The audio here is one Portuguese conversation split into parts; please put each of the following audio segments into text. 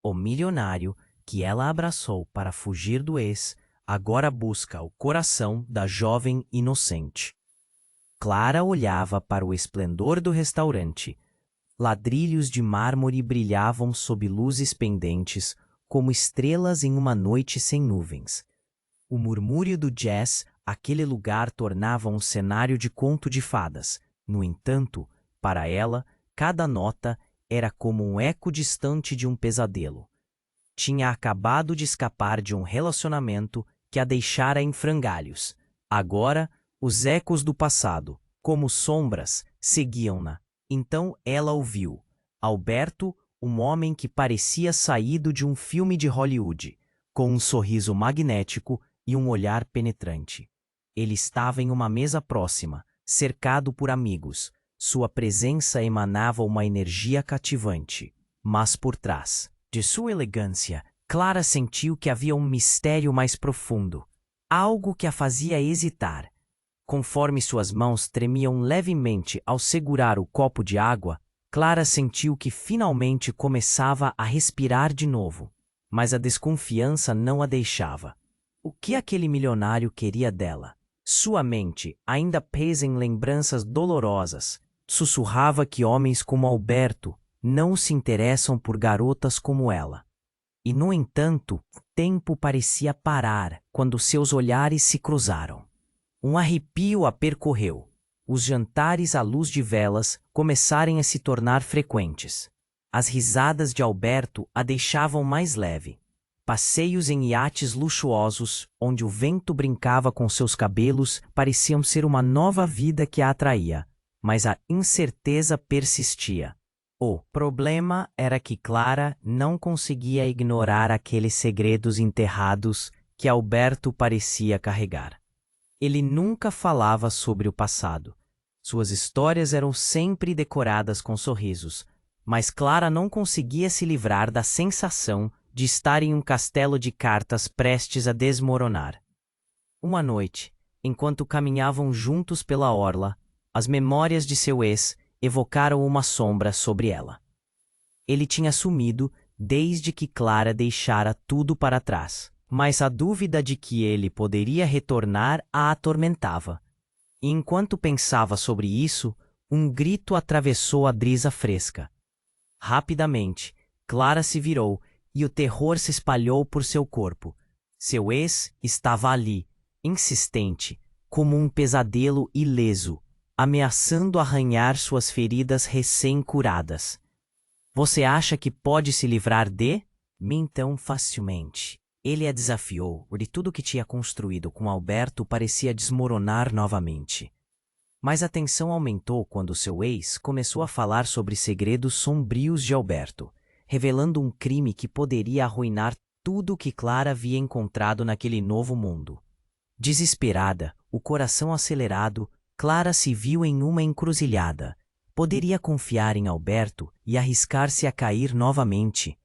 O milionário que ela abraçou para fugir do ex agora busca o coração da jovem inocente. Clara olhava para o esplendor do restaurante. Ladrilhos de mármore brilhavam sob luzes pendentes, como estrelas em uma noite sem nuvens. O murmúrio do jazz, aquele lugar tornava um cenário de conto de fadas. No entanto, para ela, cada nota era como um eco distante de um pesadelo. Tinha acabado de escapar de um relacionamento que a deixara em frangalhos. Agora, os ecos do passado, como sombras, seguiam-na. Então ela ouviu. Alberto, um homem que parecia saído de um filme de Hollywood, com um sorriso magnético e um olhar penetrante. Ele estava em uma mesa próxima, cercado por amigos. Sua presença emanava uma energia cativante. Mas por trás de sua elegância, Clara sentiu que havia um mistério mais profundo, algo que a fazia hesitar. Conforme suas mãos tremiam levemente ao segurar o copo de água, Clara sentiu que finalmente começava a respirar de novo, mas a desconfiança não a deixava. O que aquele milionário queria dela? Sua mente, ainda presa em lembranças dolorosas, sussurrava que homens como Alberto não se interessam por garotas como ela. E, no entanto, o tempo parecia parar quando seus olhares se cruzaram. Um arrepio a percorreu. Os jantares à luz de velas começaram a se tornar frequentes. As risadas de Alberto a deixavam mais leve. Passeios em iates luxuosos, onde o vento brincava com seus cabelos, pareciam ser uma nova vida que a atraía, mas a incerteza persistia. O problema era que Clara não conseguia ignorar aqueles segredos enterrados que Alberto parecia carregar. Ele nunca falava sobre o passado. Suas histórias eram sempre decoradas com sorrisos, mas Clara não conseguia se livrar da sensação de estar em um castelo de cartas prestes a desmoronar. Uma noite, enquanto caminhavam juntos pela orla, as memórias de seu ex evocaram uma sombra sobre ela. Ele tinha sumido desde que Clara deixara tudo para trás, mas a dúvida de que ele poderia retornar a atormentava. E enquanto pensava sobre isso, um grito atravessou a brisa fresca. Rapidamente, Clara se virou e o terror se espalhou por seu corpo. Seu ex estava ali, insistente, como um pesadelo ileso, ameaçando arranhar suas feridas recém-curadas. Você acha que pode se livrar de mim tão facilmente? Ele a desafiou, e tudo que tinha construído com Alberto parecia desmoronar novamente. Mas a tensão aumentou quando seu ex começou a falar sobre segredos sombrios de Alberto, revelando um crime que poderia arruinar tudo o que Clara havia encontrado naquele novo mundo. Desesperada, o coração acelerado, Clara se viu em uma encruzilhada. Poderia confiar em Alberto e arriscar-se a cair novamente.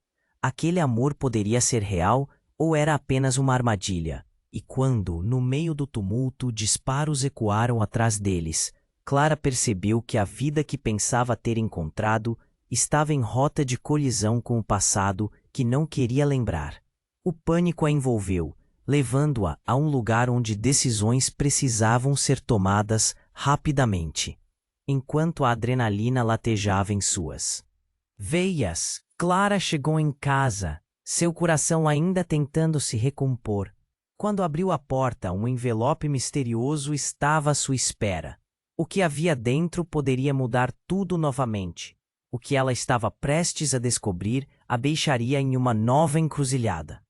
Aquele amor poderia ser real ou era apenas uma armadilha? E quando, no meio do tumulto, disparos ecoaram atrás deles, Clara percebeu que a vida que pensava ter encontrado estava em rota de colisão com o passado que não queria lembrar. O pânico a envolveu, levando-a a um lugar onde decisões precisavam ser tomadas rapidamente. Enquanto a adrenalina latejava em suas veias, Clara chegou em casa, seu coração ainda tentando se recompor. Quando abriu a porta, um envelope misterioso estava à sua espera. O que havia dentro poderia mudar tudo novamente. O que ela estava prestes a descobrir a deixaria em uma nova encruzilhada.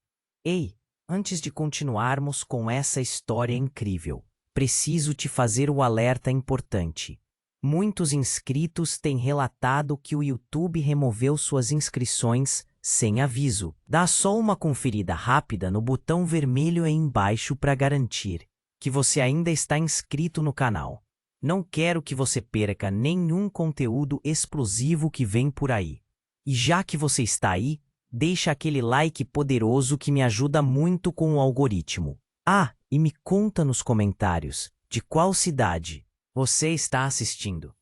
Ei, antes de continuarmos com essa história incrível, preciso te fazer um alerta importante. Muitos inscritos têm relatado que o YouTube removeu suas inscrições sem aviso. Dá só uma conferida rápida no botão vermelho aí embaixo para garantir que você ainda está inscrito no canal. Não quero que você perca nenhum conteúdo explosivo que vem por aí. E já que você está aí, deixa aquele like poderoso que me ajuda muito com o algoritmo. Ah, e me conta nos comentários de qual cidade você está assistindo.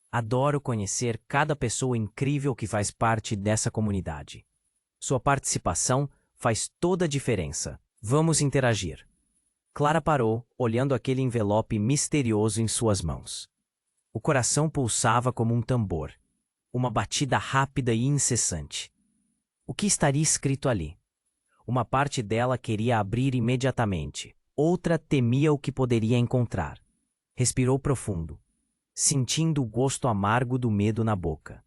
Adoro conhecer cada pessoa incrível que faz parte dessa comunidade. Sua participação faz toda a diferença. Vamos interagir. Clara parou, olhando aquele envelope misterioso em suas mãos. O coração pulsava como um tambor, uma batida rápida e incessante. O que estaria escrito ali? Uma parte dela queria abrir imediatamente, outra temia o que poderia encontrar. Respirou profundo, sentindo o gosto amargo do medo na boca.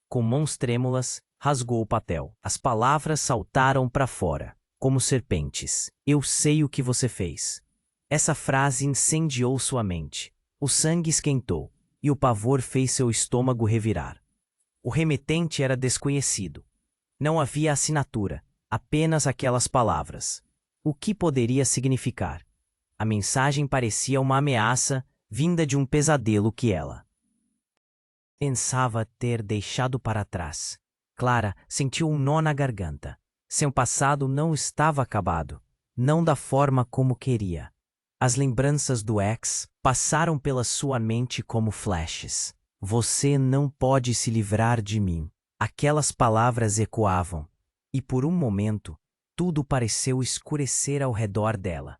Com mãos trêmulas, rasgou o papel. As palavras saltaram para fora, como serpentes. Eu sei o que você fez. Essa frase incendiou sua mente. O sangue esquentou, e o pavor fez seu estômago revirar. O remetente era desconhecido. Não havia assinatura, apenas aquelas palavras. O que poderia significar? A mensagem parecia uma ameaça vinda de um pesadelo que ela pensava ter deixado para trás. Clara sentiu um nó na garganta. Seu passado não estava acabado, não da forma como queria. As lembranças do ex passaram pela sua mente como flashes. Você não pode se livrar de mim. Aquelas palavras ecoavam, e por um momento, tudo pareceu escurecer ao redor dela.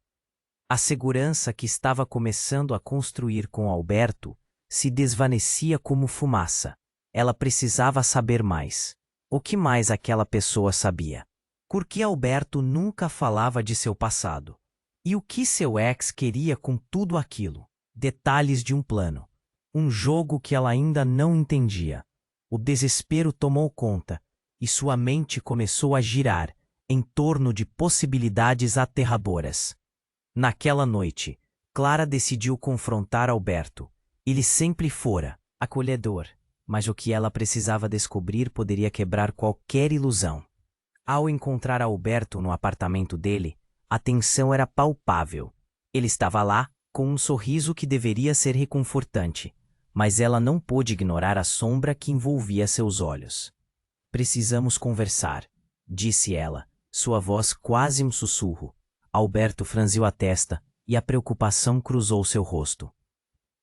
A segurança que estava começando a construir com Alberto se desvanecia como fumaça. Ela precisava saber mais. O que mais aquela pessoa sabia? Por que Alberto nunca falava de seu passado? E o que seu ex queria com tudo aquilo? Detalhes de um plano. Um jogo que ela ainda não entendia. O desespero tomou conta, e sua mente começou a girar em torno de possibilidades aterradoras. Naquela noite, Clara decidiu confrontar Alberto. Ele sempre fora acolhedor, mas o que ela precisava descobrir poderia quebrar qualquer ilusão. Ao encontrar Alberto no apartamento dele, a tensão era palpável. Ele estava lá, com um sorriso que deveria ser reconfortante, mas ela não pôde ignorar a sombra que envolvia seus olhos. Precisamos conversar, disse ela, sua voz quase um sussurro. Alberto franziu a testa e a preocupação cruzou seu rosto.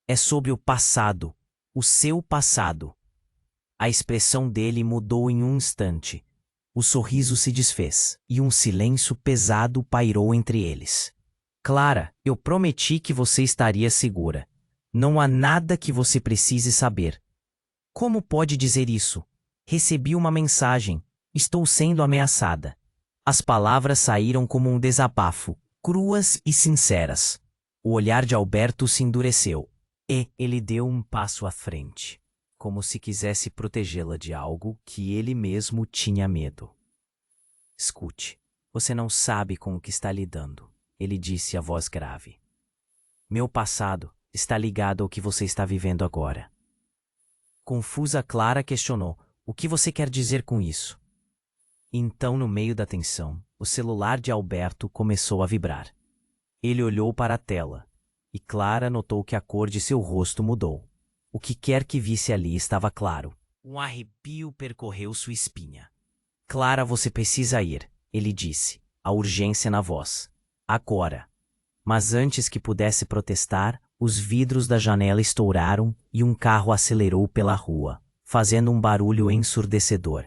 É sobre o passado, o seu passado. A expressão dele mudou em um instante. O sorriso se desfez e um silêncio pesado pairou entre eles. Clara, eu prometi que você estaria segura. Não há nada que você precise saber. Como pode dizer isso? Recebi uma mensagem. Estou sendo ameaçada. As palavras saíram como um desabafo, cruas e sinceras. O olhar de Alberto se endureceu. E ele deu um passo à frente, como se quisesse protegê-la de algo que ele mesmo tinha medo. Escute, você não sabe com o que está lidando, ele disse a voz grave. Meu passado está ligado ao que você está vivendo agora. Confusa, Clara questionou, o que você quer dizer com isso? Então, no meio da tensão, o celular de Alberto começou a vibrar. Ele olhou para a tela, e Clara notou que a cor de seu rosto mudou. O que quer que visse ali estava claro. Um arrepio percorreu sua espinha. Clara, você precisa ir, ele disse, a urgência na voz. Agora. Mas antes que pudesse protestar, os vidros da janela estouraram e um carro acelerou pela rua, fazendo um barulho ensurdecedor.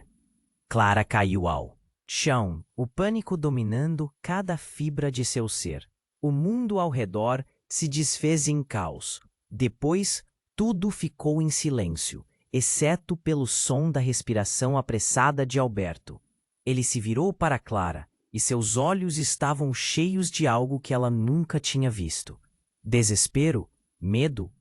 Clara caiu ao chão, o pânico dominando cada fibra de seu ser. O mundo ao redor se desfez em caos. Depois, tudo ficou em silêncio, exceto pelo som da respiração apressada de Alberto. Ele se virou para Clara, e seus olhos estavam cheios de algo que ela nunca tinha visto. Desespero? Medo?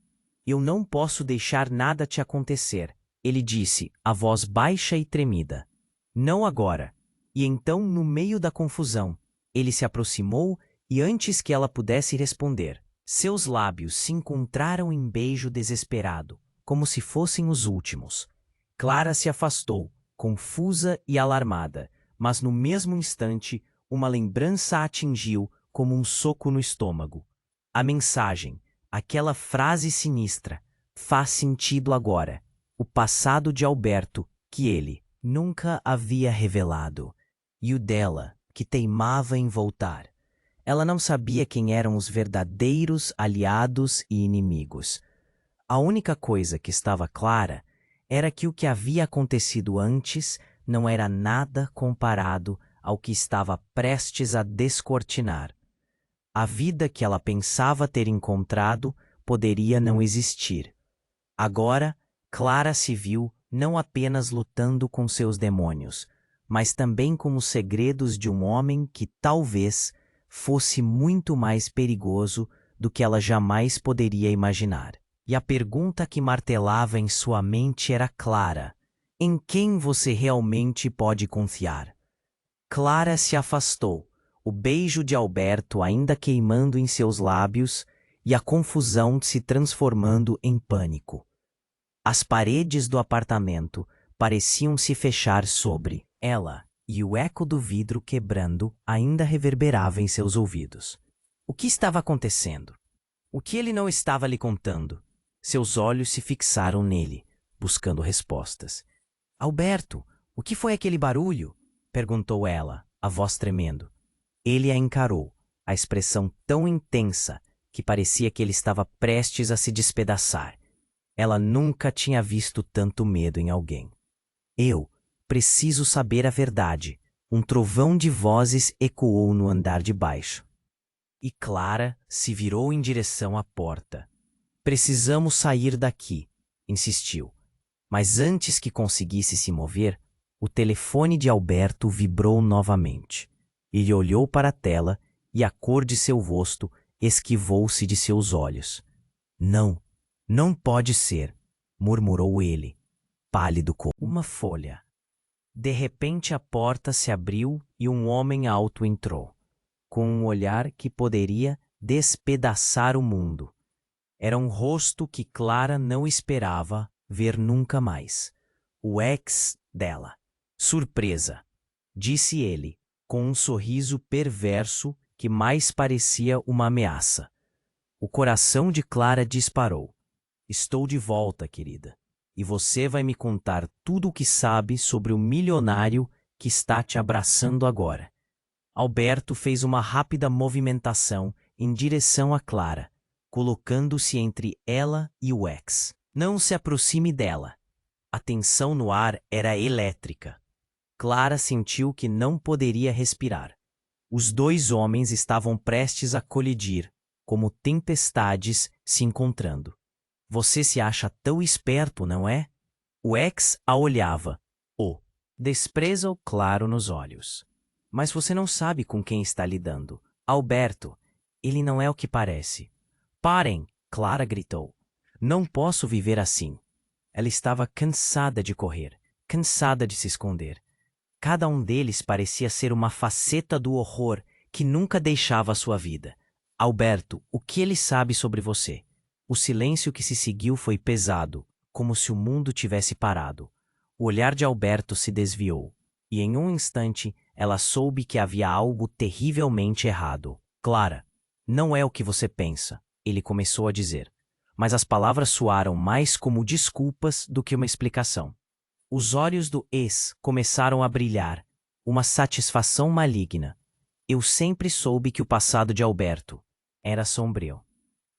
Eu não posso deixar nada te acontecer, ele disse, a voz baixa e tremida. Não agora. E então, no meio da confusão, ele se aproximou e antes que ela pudesse responder, seus lábios se encontraram em beijo desesperado, como se fossem os últimos. Clara se afastou, confusa e alarmada, mas no mesmo instante, uma lembrança a atingiu como um soco no estômago. A mensagem, aquela frase sinistra, faz sentido agora. O passado de Alberto, que ele nunca havia revelado, e o dela, que teimava em voltar. Ela não sabia quem eram os verdadeiros aliados e inimigos. A única coisa que estava clara era que o que havia acontecido antes não era nada comparado ao que estava prestes a descortinar. A vida que ela pensava ter encontrado poderia não existir. Agora, Clara se viu não apenas lutando com seus demônios, mas também com os segredos de um homem que talvez fosse muito mais perigoso do que ela jamais poderia imaginar. E a pergunta que martelava em sua mente era clara: em quem você realmente pode confiar? Clara se afastou, o beijo de Alberto ainda queimando em seus lábios e a confusão se transformando em pânico. As paredes do apartamento pareciam se fechar sobre ela, e o eco do vidro quebrando ainda reverberava em seus ouvidos. O que estava acontecendo? O que ele não estava lhe contando? Seus olhos se fixaram nele, buscando respostas. Alberto, o que foi aquele barulho? Perguntou ela, a voz tremendo. Ele a encarou, a expressão tão intensa que parecia que ele estava prestes a se despedaçar. Ela nunca tinha visto tanto medo em alguém. Eu preciso saber a verdade. Um trovão de vozes ecoou no andar de baixo. E Clara se virou em direção à porta. Precisamos sair daqui, insistiu. Mas antes que conseguisse se mover, o telefone de Alberto vibrou novamente. Ele olhou para a tela e a cor de seu rosto esquivou-se de seus olhos. Não, não pode ser, murmurou ele, pálido como uma folha. De repente a porta se abriu e um homem alto entrou, com um olhar que poderia despedaçar o mundo. Era um rosto que Clara não esperava ver nunca mais. O ex dela. Surpresa, disse ele, com um sorriso perverso que mais parecia uma ameaça. O coração de Clara disparou. Estou de volta, querida, e você vai me contar tudo o que sabe sobre o milionário que está te abraçando agora. Alberto fez uma rápida movimentação em direção a Clara, colocando-se entre ela e o ex. Não se aproxime dela. A tensão no ar era elétrica. Clara sentiu que não poderia respirar. Os dois homens estavam prestes a colidir, como tempestades se encontrando. Você se acha tão esperto, não é? O ex a olhava, o desprezo claro nos olhos. Mas você não sabe com quem está lidando. Alberto, ele não é o que parece. Parem, Clara gritou. Não posso viver assim. Ela estava cansada de correr, cansada de se esconder. Cada um deles parecia ser uma faceta do horror que nunca deixava a sua vida. Alberto, o que ele sabe sobre você? O silêncio que se seguiu foi pesado, como se o mundo tivesse parado. O olhar de Alberto se desviou, e em um instante ela soube que havia algo terrivelmente errado. Clara, não é o que você pensa, ele começou a dizer. Mas as palavras soaram mais como desculpas do que uma explicação. Os olhos do ex começaram a brilhar, uma satisfação maligna. Eu sempre soube que o passado de Alberto era sombrio.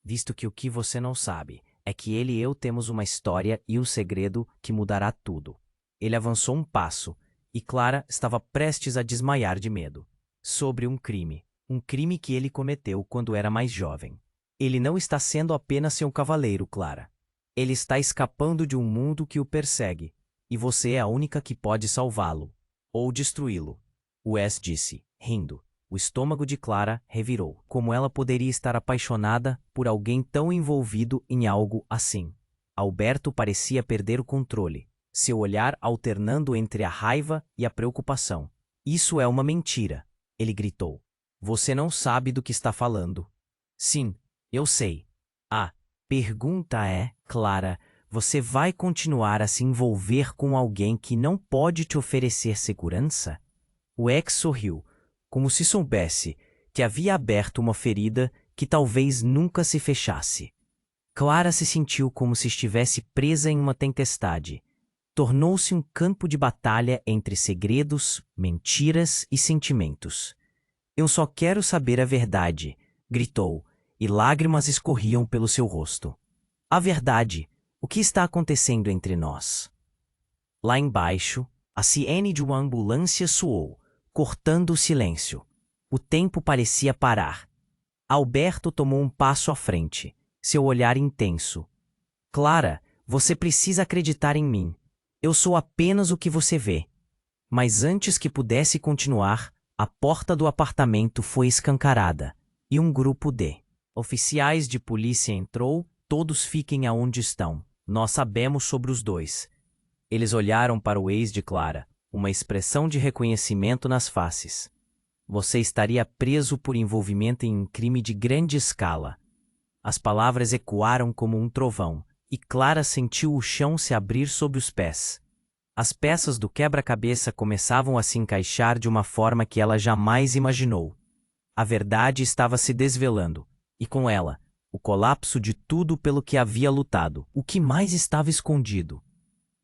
Visto que o que você não sabe é que ele e eu temos uma história e um segredo que mudará tudo. Ele avançou um passo, e Clara estava prestes a desmaiar de medo. Sobre um crime que ele cometeu quando era mais jovem. Ele não está sendo apenas seu cavaleiro, Clara. Ele está escapando de um mundo que o persegue, e você é a única que pode salvá-lo, ou destruí-lo. Wes disse, rindo. O estômago de Clara revirou. Como ela poderia estar apaixonada por alguém tão envolvido em algo assim? Alberto parecia perder o controle, seu olhar alternando entre a raiva e a preocupação. Isso é uma mentira, ele gritou. Você não sabe do que está falando. Sim, eu sei. A pergunta é, Clara, você vai continuar a se envolver com alguém que não pode te oferecer segurança? O ex sorriu, como se soubesse que havia aberto uma ferida que talvez nunca se fechasse. Clara se sentiu como se estivesse presa em uma tempestade. Tornou-se um campo de batalha entre segredos, mentiras e sentimentos. Eu só quero saber a verdade, gritou, e lágrimas escorriam pelo seu rosto. A verdade, o que está acontecendo entre nós? Lá embaixo, a A sirene de uma ambulância soou, cortando o silêncio. O tempo parecia parar. Alberto tomou um passo à frente, seu olhar intenso. Clara, você precisa acreditar em mim. Eu sou apenas o que você vê. Mas antes que pudesse continuar, a porta do apartamento foi escancarada e um grupo de oficiais de polícia entrou. Todos fiquem aonde estão. Nós sabemos sobre os dois. Eles olharam para o ex de Clara, uma expressão de reconhecimento nas faces. Você estaria preso por envolvimento em um crime de grande escala. As palavras ecoaram como um trovão, e Clara sentiu o chão se abrir sob os pés. As peças do quebra-cabeça começavam a se encaixar de uma forma que ela jamais imaginou. A verdade estava se desvelando, e com ela, o colapso de tudo pelo que havia lutado. O que mais estava escondido?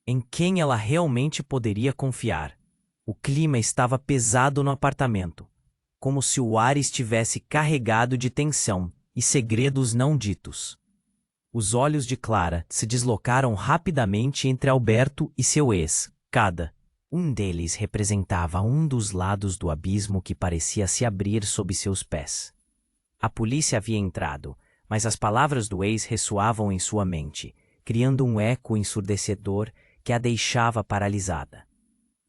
Em quem ela realmente poderia confiar? O clima estava pesado no apartamento, como se o ar estivesse carregado de tensão e segredos não ditos. Os olhos de Clara se deslocaram rapidamente entre Alberto e seu ex. Cada um deles representava um dos lados do abismo que parecia se abrir sob seus pés. A polícia havia entrado, mas as palavras do ex ressoavam em sua mente, criando um eco ensurdecedor que a deixava paralisada.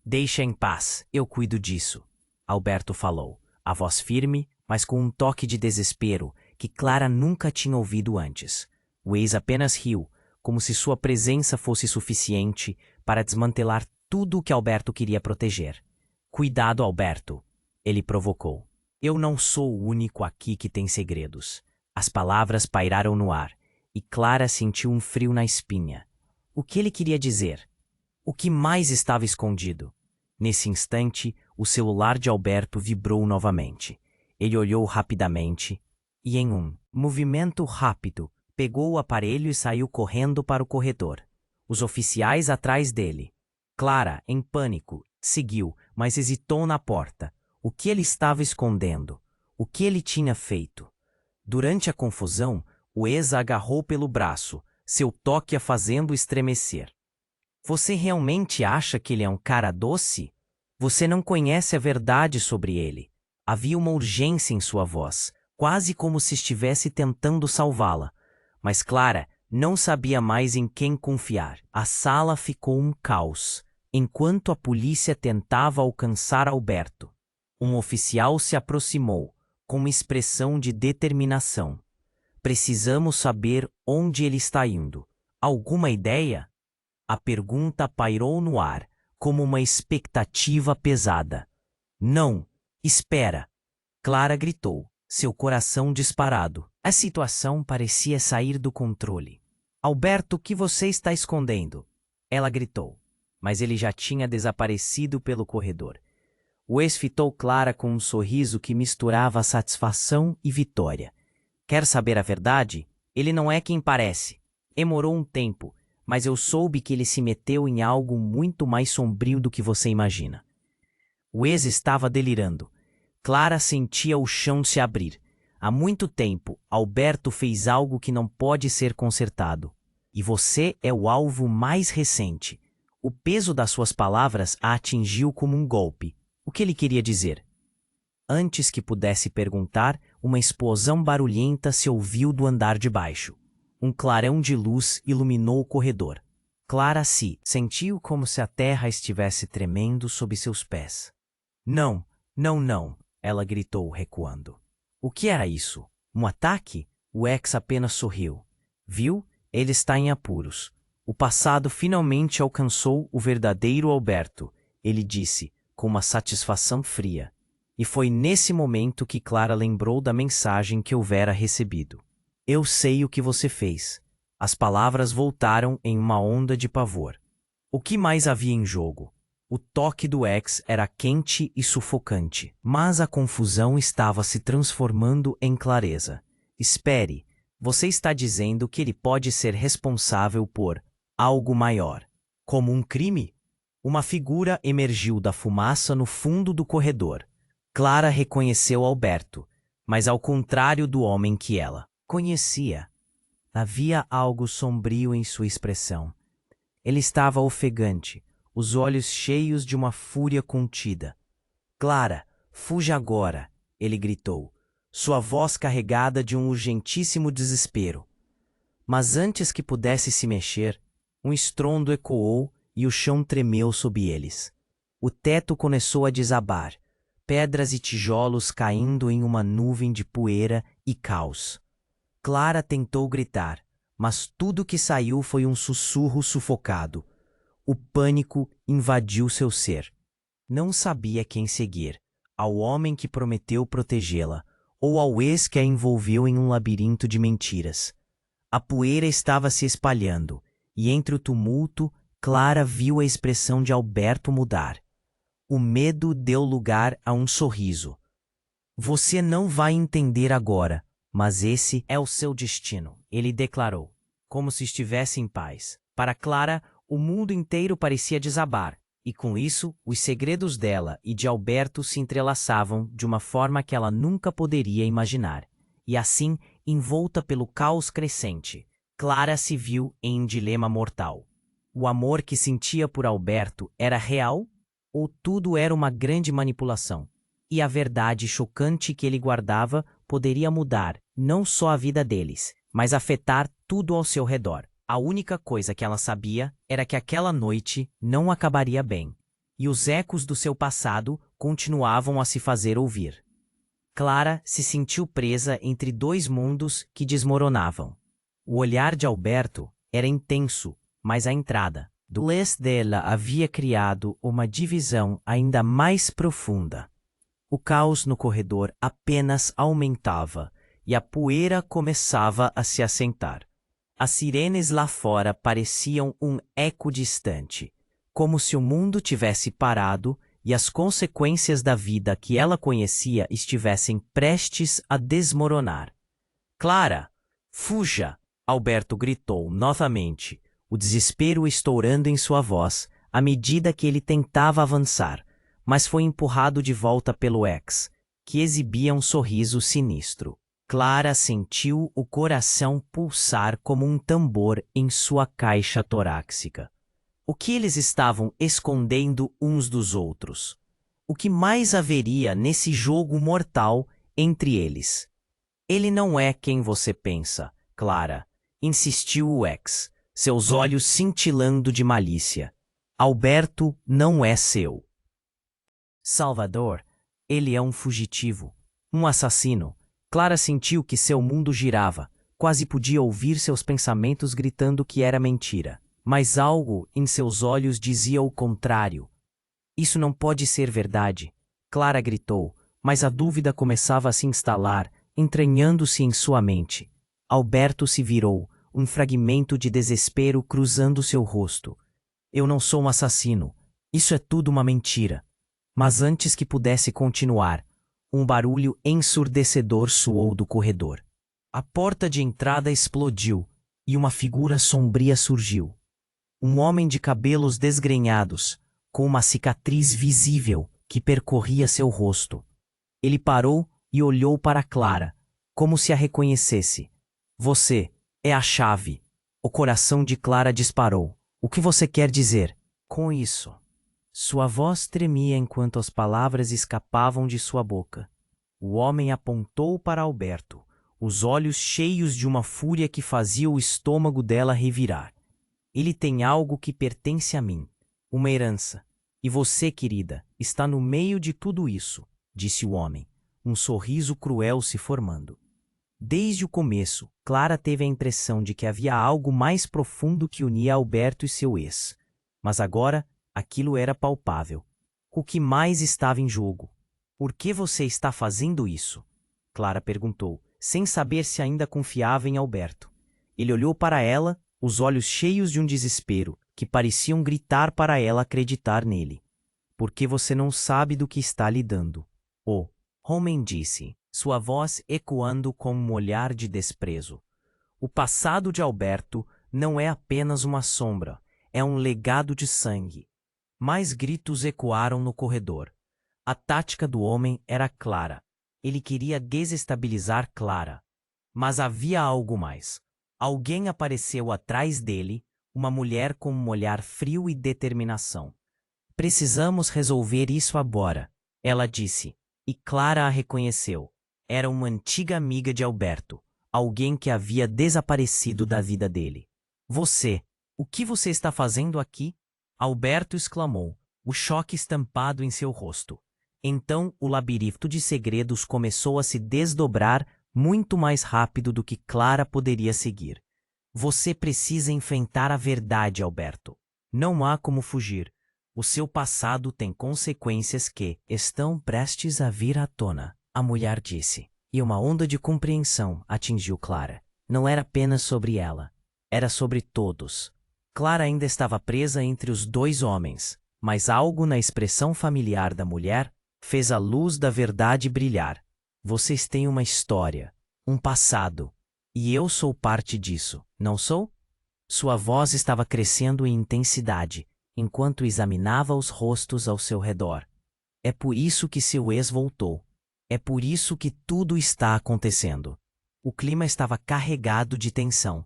Deixa em paz, eu cuido disso, Alberto falou, a voz firme, mas com um toque de desespero que Clara nunca tinha ouvido antes. O ex apenas riu, como se sua presença fosse suficiente para desmantelar tudo o que Alberto queria proteger. Cuidado, Alberto, ele provocou. Eu não sou o único aqui que tem segredos. As palavras pairaram no ar, e Clara sentiu um frio na espinha. O que ele queria dizer? O que mais estava escondido? Nesse instante, o celular de Alberto vibrou novamente. Ele olhou rapidamente e, em um movimento rápido, pegou o aparelho e saiu correndo para o corredor. Os oficiais atrás dele. Clara, em pânico, seguiu, mas hesitou na porta. O que ele estava escondendo? O que ele tinha feito? Durante a confusão, o ex a agarrou pelo braço, seu toque a fazendo estremecer. Você realmente acha que ele é um cara doce? Você não conhece a verdade sobre ele. Havia uma urgência em sua voz, quase como se estivesse tentando salvá-la. Mas Clara não sabia mais em quem confiar. A sala ficou um caos, enquanto a polícia tentava alcançar Alberto. Um oficial se aproximou, com uma expressão de determinação. Precisamos saber onde ele está indo. Alguma ideia? A pergunta pairou no ar, como uma expectativa pesada. Não, espera! Clara gritou, seu coração disparado. A situação parecia sair do controle. Alberto, o que você está escondendo? Ela gritou, mas ele já tinha desaparecido pelo corredor. O ex fitou Clara com um sorriso que misturava satisfação e vitória. Quer saber a verdade? Ele não é quem parece. Demorou um tempo, mas eu soube que ele se meteu em algo muito mais sombrio do que você imagina. O ex estava delirando. Clara sentia o chão se abrir. Há muito tempo, Alberto fez algo que não pode ser consertado. E você é o alvo mais recente. O peso das suas palavras a atingiu como um golpe. O que ele queria dizer? Antes que pudesse perguntar, uma explosão barulhenta se ouviu do andar de baixo. Um clarão de luz iluminou o corredor. Clara se sentiu como se a terra estivesse tremendo sob seus pés. Não, não, não, ela gritou, recuando. O que era isso? Um ataque? O ex apenas sorriu. Viu? Ele está em apuros. O passado finalmente alcançou o verdadeiro Alberto, ele disse, com uma satisfação fria. E foi nesse momento que Clara lembrou da mensagem que houvera recebido. Eu sei o que você fez. As palavras voltaram em uma onda de pavor. O que mais havia em jogo? O toque do ex era quente e sufocante, mas a confusão estava se transformando em clareza. Espere, você está dizendo que ele pode ser responsável por algo maior, como um crime? Uma figura emergiu da fumaça no fundo do corredor. Clara reconheceu Alberto, mas ao contrário do homem que ela conhecia, havia algo sombrio em sua expressão. Ele estava ofegante, os olhos cheios de uma fúria contida. Clara, fuja agora, ele gritou, sua voz carregada de um urgentíssimo desespero. Mas antes que pudesse se mexer, um estrondo ecoou e o chão tremeu sob eles. O teto começou a desabar, pedras e tijolos caindo em uma nuvem de poeira e caos. Clara tentou gritar, mas tudo que saiu foi um sussurro sufocado. O pânico invadiu seu ser. Não sabia quem seguir, ao homem que prometeu protegê-la, ou ao ex que a envolveu em um labirinto de mentiras. A poeira estava se espalhando, e entre o tumulto, Clara viu a expressão de Alberto mudar. O medo deu lugar a um sorriso. Você não vai entender agora, mas esse é o seu destino, ele declarou, como se estivesse em paz. Para Clara, o mundo inteiro parecia desabar, e com isso, os segredos dela e de Alberto se entrelaçavam de uma forma que ela nunca poderia imaginar. E assim, envolta pelo caos crescente, Clara se viu em um dilema mortal. O amor que sentia por Alberto era real ou tudo era uma grande manipulação? E a verdade chocante que ele guardava poderia mudar não só a vida deles, mas afetar tudo ao seu redor. A única coisa que ela sabia era que aquela noite não acabaria bem, e os ecos do seu passado continuavam a se fazer ouvir. Clara se sentiu presa entre dois mundos que desmoronavam. O olhar de Alberto era intenso, mas a entrada do leste dela havia criado uma divisão ainda mais profunda. O caos no corredor apenas aumentava e a poeira começava a se assentar. As sirenes lá fora pareciam um eco distante, como se o mundo tivesse parado e as consequências da vida que ela conhecia estivessem prestes a desmoronar. Clara, fuja! Alberto gritou novamente, o desespero estourando em sua voz à medida que ele tentava avançar, mas foi empurrado de volta pelo ex, que exibia um sorriso sinistro. Clara sentiu o coração pulsar como um tambor em sua caixa torácica. O que eles estavam escondendo uns dos outros? O que mais haveria nesse jogo mortal entre eles? Ele não é quem você pensa, Clara, insistiu o ex, seus olhos cintilando de malícia. Alberto não é seu. Salvador, ele é um fugitivo, um assassino. Clara sentiu que seu mundo girava, quase podia ouvir seus pensamentos gritando que era mentira. Mas algo em seus olhos dizia o contrário. Isso não pode ser verdade, Clara gritou, mas a dúvida começava a se instalar, entranhando-se em sua mente. Alberto se virou, um fragmento de desespero cruzando seu rosto. Eu não sou um assassino. Isso é tudo uma mentira. Mas antes que pudesse continuar, um barulho ensurdecedor soou do corredor. A porta de entrada explodiu e uma figura sombria surgiu. Um homem de cabelos desgrenhados, com uma cicatriz visível que percorria seu rosto. Ele parou e olhou para Clara, como se a reconhecesse. Você é a chave. O coração de Clara disparou. O que você quer dizer com isso? Sua voz tremia enquanto as palavras escapavam de sua boca. O homem apontou para Alberto, os olhos cheios de uma fúria que fazia o estômago dela revirar. Ele tem algo que pertence a mim, uma herança. E você, querida, está no meio de tudo isso, disse o homem, um sorriso cruel se formando. Desde o começo, Clara teve a impressão de que havia algo mais profundo que unia Alberto e seu ex. Mas agora, aquilo era palpável. O que mais estava em jogo? Por que você está fazendo isso? Clara perguntou, sem saber se ainda confiava em Alberto. Ele olhou para ela, os olhos cheios de um desespero, que pareciam gritar para ela acreditar nele. Porque você não sabe do que está lidando. O homem disse, sua voz ecoando com um olhar de desprezo. O passado de Alberto não é apenas uma sombra, é um legado de sangue. Mais gritos ecoaram no corredor. A tática do homem era clara. Ele queria desestabilizar Clara. Mas havia algo mais. Alguém apareceu atrás dele, uma mulher com um olhar frio e determinação. Precisamos resolver isso agora, ela disse, e Clara a reconheceu. Era uma antiga amiga de Alberto, alguém que havia desaparecido da vida dele. O que você está fazendo aqui? Alberto exclamou, o choque estampado em seu rosto. Então o labirinto de segredos começou a se desdobrar muito mais rápido do que Clara poderia seguir. Você precisa enfrentar a verdade, Alberto. Não há como fugir. O seu passado tem consequências que estão prestes a vir à tona, a mulher disse. E uma onda de compreensão atingiu Clara. Não era apenas sobre ela. Era sobre todos. Clara ainda estava presa entre os dois homens, mas algo na expressão familiar da mulher fez a luz da verdade brilhar. Vocês têm uma história, um passado, e eu sou parte disso, não sou? Sua voz estava crescendo em intensidade, enquanto examinava os rostos ao seu redor. É por isso que seu ex voltou. É por isso que tudo está acontecendo. O clima estava carregado de tensão.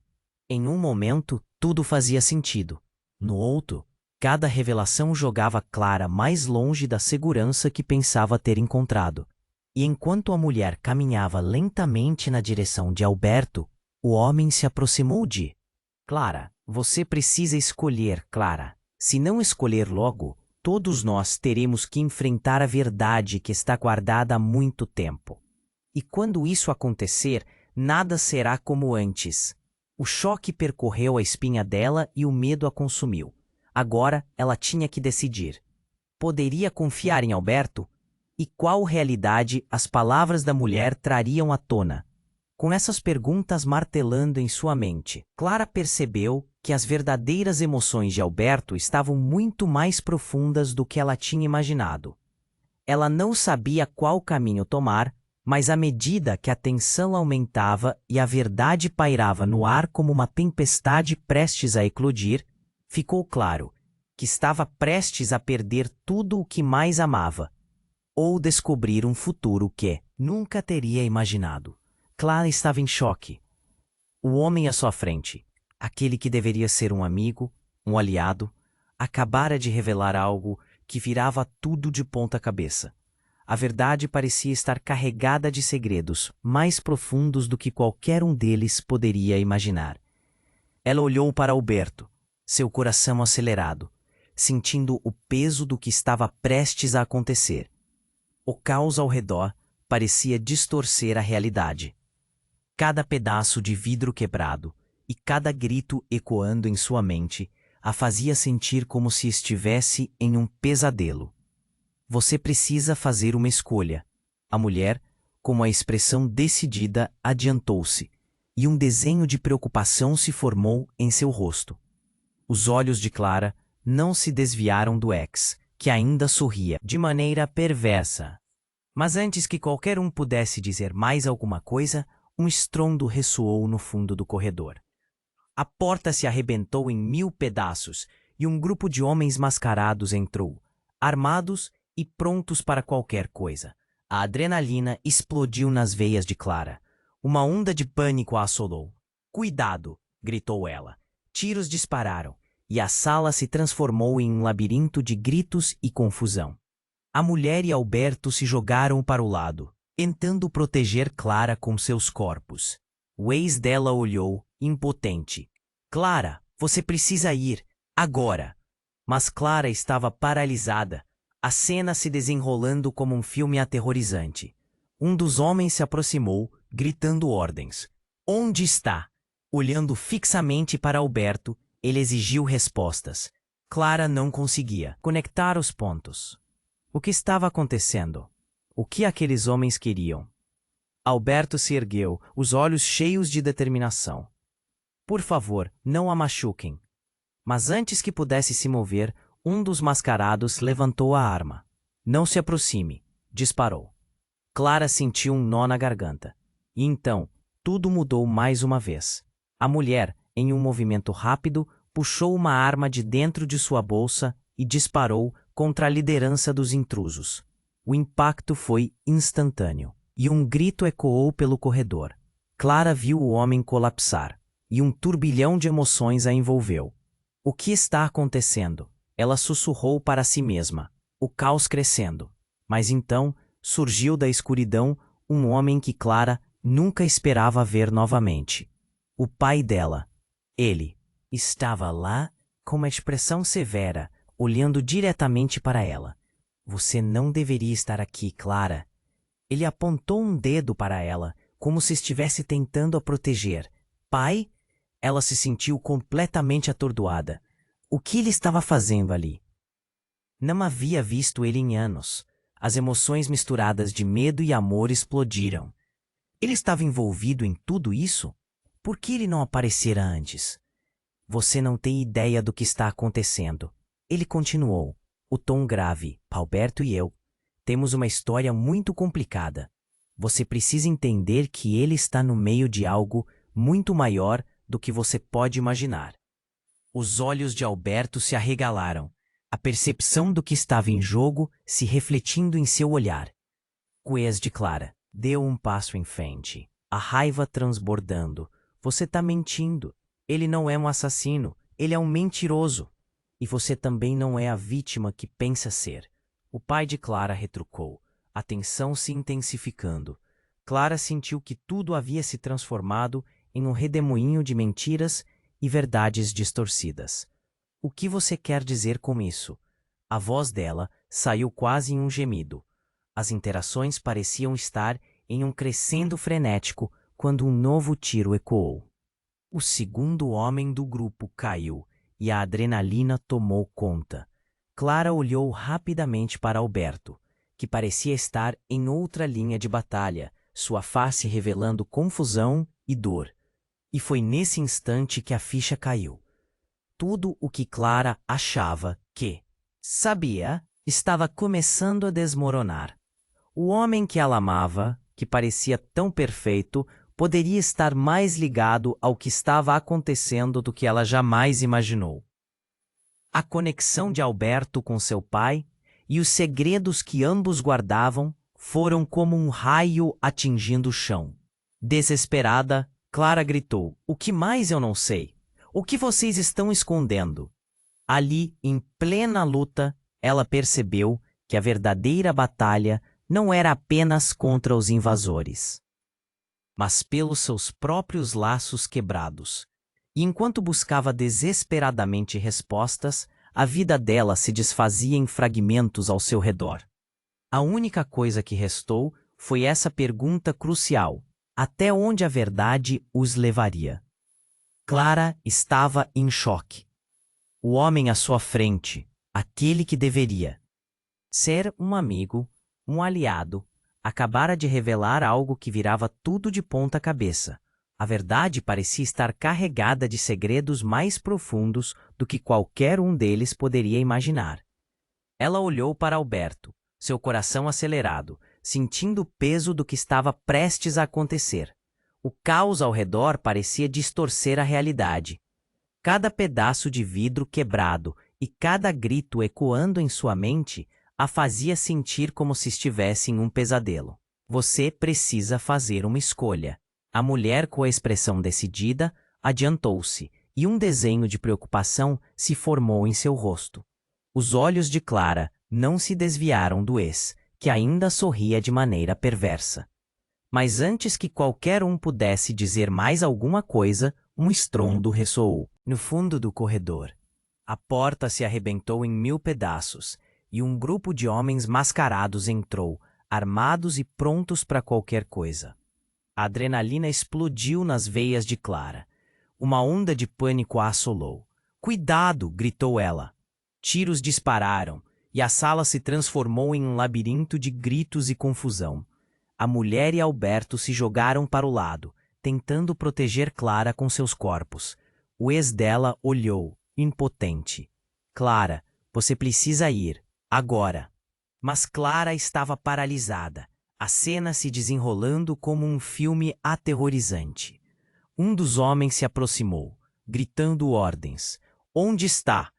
Em um momento, tudo fazia sentido. No outro, cada revelação jogava Clara mais longe da segurança que pensava ter encontrado. E enquanto a mulher caminhava lentamente na direção de Alberto, o homem se aproximou de Clara. Você precisa escolher, Clara. Se não escolher logo, todos nós teremos que enfrentar a verdade que está guardada há muito tempo. E quando isso acontecer, nada será como antes. O choque percorreu a espinha dela e o medo a consumiu. Agora ela tinha que decidir. Poderia confiar em Alberto? E qual realidade as palavras da mulher trariam à tona? Com essas perguntas martelando em sua mente, Clara percebeu que as verdadeiras emoções de Alberto estavam muito mais profundas do que ela tinha imaginado. Ela não sabia qual caminho tomar, mas à medida que a tensão aumentava e a verdade pairava no ar como uma tempestade prestes a eclodir, ficou claro que estava prestes a perder tudo o que mais amava, ou descobrir um futuro que nunca teria imaginado. Clara estava em choque. O homem à sua frente, aquele que deveria ser um amigo, um aliado, acabara de revelar algo que virava tudo de ponta cabeça. A verdade parecia estar carregada de segredos mais profundos do que qualquer um deles poderia imaginar. Ela olhou para Alberto, seu coração acelerado, sentindo o peso do que estava prestes a acontecer. O caos ao redor parecia distorcer a realidade. Cada pedaço de vidro quebrado e cada grito ecoando em sua mente a fazia sentir como se estivesse em um pesadelo. Você precisa fazer uma escolha. A mulher, com uma expressão decidida, adiantou-se, e um desenho de preocupação se formou em seu rosto. Os olhos de Clara não se desviaram do ex, que ainda sorria de maneira perversa. Mas antes que qualquer um pudesse dizer mais alguma coisa, um estrondo ressoou no fundo do corredor. A porta se arrebentou em 1000 pedaços e um grupo de homens mascarados entrou, armados e prontos para qualquer coisa. A adrenalina explodiu nas veias de Clara. Uma onda de pânico a assolou. "Cuidado!" gritou ela. Tiros dispararam e a sala se transformou em um labirinto de gritos e confusão. A mulher e Alberto se jogaram para o lado, tentando proteger Clara com seus corpos. O ex dela olhou, impotente. "Clara, você precisa ir, agora!" Mas Clara estava paralisada, a cena se desenrolando como um filme aterrorizante. Um dos homens se aproximou, gritando ordens. "Onde está?" Olhando fixamente para Alberto, ele exigiu respostas. Clara não conseguia conectar os pontos. O que estava acontecendo? O que aqueles homens queriam? Alberto se ergueu, os olhos cheios de determinação. "Por favor, não a machuquem." Mas antes que pudesse se mover, um dos mascarados levantou a arma. "Não se aproxime", disparou. Clara sentiu um nó na garganta. E então, tudo mudou mais uma vez. A mulher, em um movimento rápido, puxou uma arma de dentro de sua bolsa e disparou contra a liderança dos intrusos. O impacto foi instantâneo, e um grito ecoou pelo corredor. Clara viu o homem colapsar, e um turbilhão de emoções a envolveu. "O que está acontecendo?" Ela sussurrou para si mesma, o caos crescendo. Mas então surgiu da escuridão um homem que Clara nunca esperava ver novamente. O pai dela. Ele estava lá com uma expressão severa, olhando diretamente para ela. Você não deveria estar aqui, Clara. Ele apontou um dedo para ela, como se estivesse tentando a proteger. Pai? Ela se sentiu completamente atordoada. O que ele estava fazendo ali? Não havia visto ele em anos. As emoções misturadas de medo e amor explodiram. Ele estava envolvido em tudo isso? Por que ele não aparecera antes? Você não tem ideia do que está acontecendo. Ele continuou, o tom grave. Alberto e eu temos uma história muito complicada. Você precisa entender que ele está no meio de algo muito maior do que você pode imaginar. Os olhos de Alberto se arregalaram, a percepção do que estava em jogo se refletindo em seu olhar. Juez de Clara deu um passo em frente, a raiva transbordando. Você está mentindo. Ele não é um assassino, ele é um mentiroso. E você também não é a vítima que pensa ser. O pai de Clara retrucou, a tensão se intensificando. Clara sentiu que tudo havia se transformado em um redemoinho de mentiras e verdades distorcidas. O que você quer dizer com isso? A voz dela saiu quase em um gemido. As interações pareciam estar em um crescendo frenético quando um novo tiro ecoou. O segundo homem do grupo caiu e a adrenalina tomou conta. Clara olhou rapidamente para Alberto, que parecia estar em outra linha de batalha, sua face revelando confusão e dor. E foi nesse instante que a ficha caiu. Tudo o que Clara achava que sabia estava começando a desmoronar. O homem que ela amava, que parecia tão perfeito, poderia estar mais ligado ao que estava acontecendo do que ela jamais imaginou. A conexão de Alberto com seu pai e os segredos que ambos guardavam foram como um raio atingindo o chão. Desesperada, Clara gritou: "O que mais eu não sei? O que vocês estão escondendo?" Ali, em plena luta, ela percebeu que a verdadeira batalha não era apenas contra os invasores, mas pelos seus próprios laços quebrados. E enquanto buscava desesperadamente respostas, a vida dela se desfazia em fragmentos ao seu redor. A única coisa que restou foi essa pergunta crucial: até onde a verdade os levaria? Clara estava em choque. O homem à sua frente, aquele que deveria ser um amigo, um aliado, acabara de revelar algo que virava tudo de ponta cabeça. A verdade parecia estar carregada de segredos mais profundos do que qualquer um deles poderia imaginar. Ela olhou para Alberto, seu coração acelerado, sentindo o peso do que estava prestes a acontecer. O caos ao redor parecia distorcer a realidade. Cada pedaço de vidro quebrado e cada grito ecoando em sua mente a fazia sentir como se estivesse em um pesadelo. Você precisa fazer uma escolha. A mulher, com a expressão decidida, adiantou-se, e um desenho de preocupação se formou em seu rosto. Os olhos de Clara não se desviaram do ex, que ainda sorria de maneira perversa. Mas antes que qualquer um pudesse dizer mais alguma coisa, um estrondo ressoou no fundo do corredor. A porta se arrebentou em 1000 pedaços, e um grupo de homens mascarados entrou, armados e prontos para qualquer coisa. A adrenalina explodiu nas veias de Clara. Uma onda de pânico a assolou. "Cuidado!" gritou ela. Tiros dispararam, e a sala se transformou em um labirinto de gritos e confusão. A mulher e Alberto se jogaram para o lado, tentando proteger Clara com seus corpos. O ex dela olhou, impotente. "Clara, você precisa ir, agora." Mas Clara estava paralisada, a cena se desenrolando como um filme aterrorizante. Um dos homens se aproximou, gritando ordens. "Onde está?"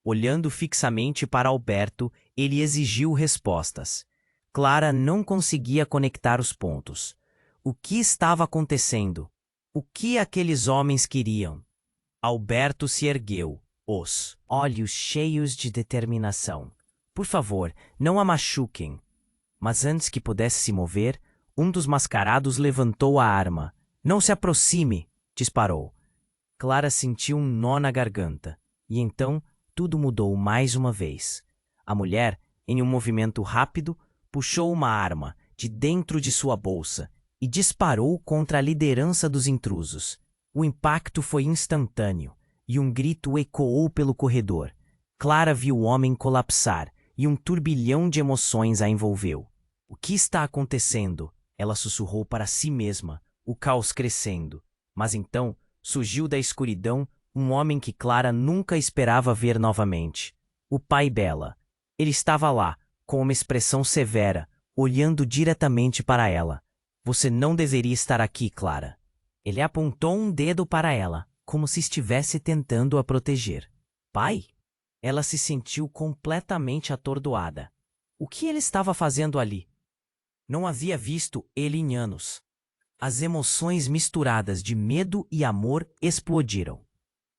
Olhando fixamente para Alberto, ele exigiu respostas. Clara não conseguia conectar os pontos. O que estava acontecendo? O que aqueles homens queriam? Alberto se ergueu, os olhos cheios de determinação. Por favor, não a machuquem. Mas antes que pudesse se mover, um dos mascarados levantou a arma. Não se aproxime, disparou. Clara sentiu um nó na garganta, e então tudo mudou mais uma vez. A mulher, em um movimento rápido, puxou uma arma de dentro de sua bolsa e disparou contra a liderança dos intrusos. O impacto foi instantâneo, e um grito ecoou pelo corredor. Clara viu o homem colapsar, e um turbilhão de emoções a envolveu. O que está acontecendo? Ela sussurrou para si mesma, o caos crescendo. Mas então surgiu da escuridão um homem que Clara nunca esperava ver novamente. O pai dela. Ele estava lá, com uma expressão severa, olhando diretamente para ela. Você não deveria estar aqui, Clara. Ele apontou um dedo para ela, como se estivesse tentando a proteger. Pai? Ela se sentiu completamente atordoada. O que ele estava fazendo ali? Não havia visto ele em anos. As emoções misturadas de medo e amor explodiram.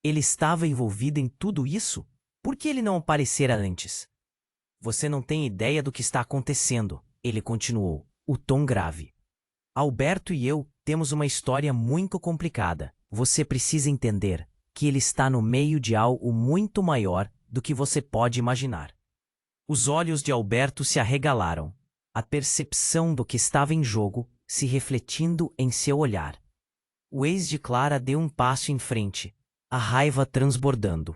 Ele estava envolvido em tudo isso? Por que ele não aparecera antes? Você não tem ideia do que está acontecendo, ele continuou, o tom grave. Alberto e eu temos uma história muito complicada. Você precisa entender que ele está no meio de algo muito maior do que você pode imaginar. Os olhos de Alberto se arregalaram, a percepção do que estava em jogo se refletindo em seu olhar. O ex de Clara deu um passo em frente, a raiva transbordando.